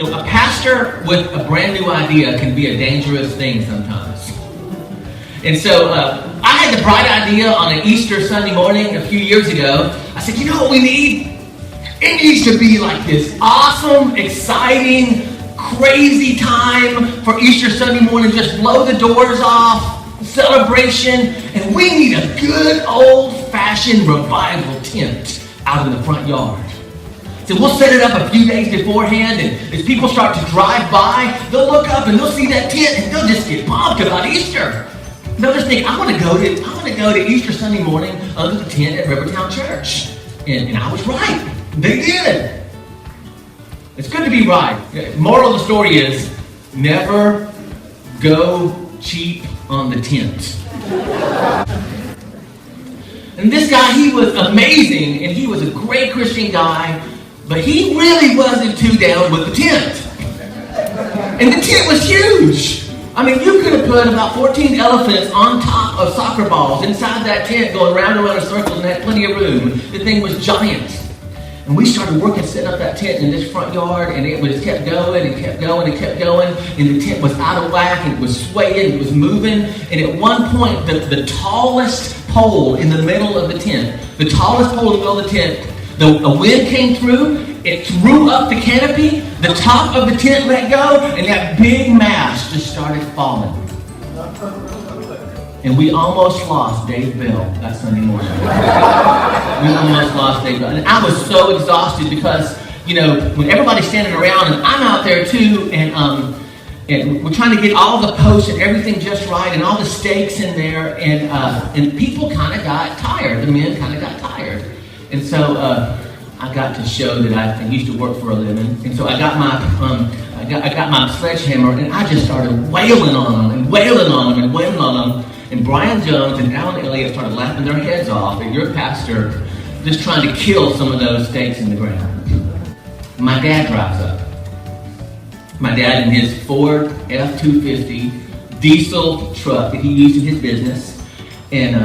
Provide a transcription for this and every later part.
a pastor with a brand new idea can be a dangerous thing sometimes. And so I had the bright idea on an Easter Sunday morning a few years ago. I said, you know what we need? It needs to be like this awesome, exciting, crazy time for Easter Sunday morning. Just blow the doors off, celebration, and we need a good old-fashioned revival tent out in the front yard. So we'll set it up a few days beforehand, and as people start to drive by, they'll look up and they'll see that tent and they'll just get pumped about Easter. They'll just think, I want to go to Easter Sunday morning under the tent at Rivertown Church. And I was right. They did. It's good to be right. Moral of the story is, never go cheap on the tent. And this guy, he was amazing, and he was a great Christian guy, but he really wasn't too down with the tent. And the tent was huge. I mean, you could have put about 14 elephants on top of soccer balls inside that tent going round and round in circles, and had plenty of room. The thing was giant. And we started working, setting up that tent in this front yard, and it just kept going and kept going and kept going, and the tent was out of whack, and it was swaying, it was moving, and at one point, the tallest pole in the middle of the tent, the tent, the wind came through, it threw up the canopy, the top of the tent let go, and that big mass just started falling. And we almost lost Dave Bell that Sunday morning. We almost lost Dave Bell. And I was so exhausted because, when everybody's standing around, and I'm out there too, and we're trying to get all the posts and everything just right, and all the stakes in there, and people kind of got tired. The men kind of got tired. And so I got to show that I used to work for a living. And so I got my sledgehammer, and I just started wailing on them, and wailing on them, and wailing on them. And Brian Jones and Alan Elliott started laughing their heads off at your pastor just trying to kill some of those stakes in the ground. My dad drives up. My dad in his Ford F-250 diesel truck that he used in his business. And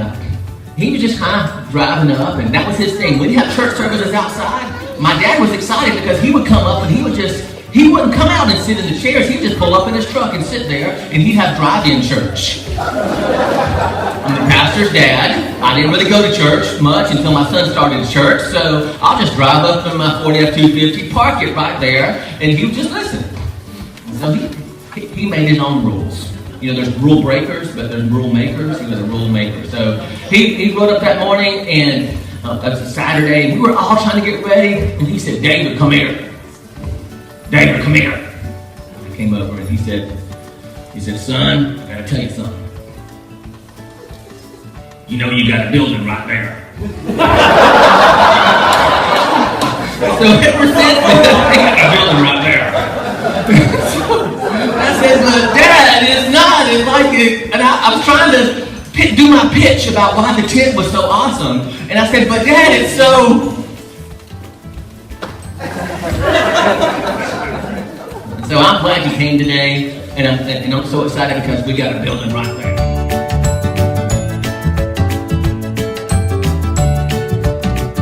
he was just kind of driving up, and that was his thing. When you have church services outside, my dad was excited because he would come up and he wouldn't come out and sit in the chairs. He'd just pull up in his truck and sit there, and he'd have drive-in church. I'm the pastor's dad. I didn't really go to church much until my son started church, so I'll just drive up in my Ford F-250, park it right there, and he would just listen. So he made his own rules. There's rule breakers, but there's rule makers. He was a rule maker. So he rode up that morning, and it was a Saturday. We were all trying to get ready, and he said, David, come here. David, come here. I came over, and he said, son, I gotta tell you something. You got a building right there. So ever since, I got a building right there. I said, but Dad, it's not. It's like it. And I was trying to do my pitch about why the tent was so awesome. And I said, but Dad, it's so... So I'm glad you came today, and I'm so excited because we got a building right there.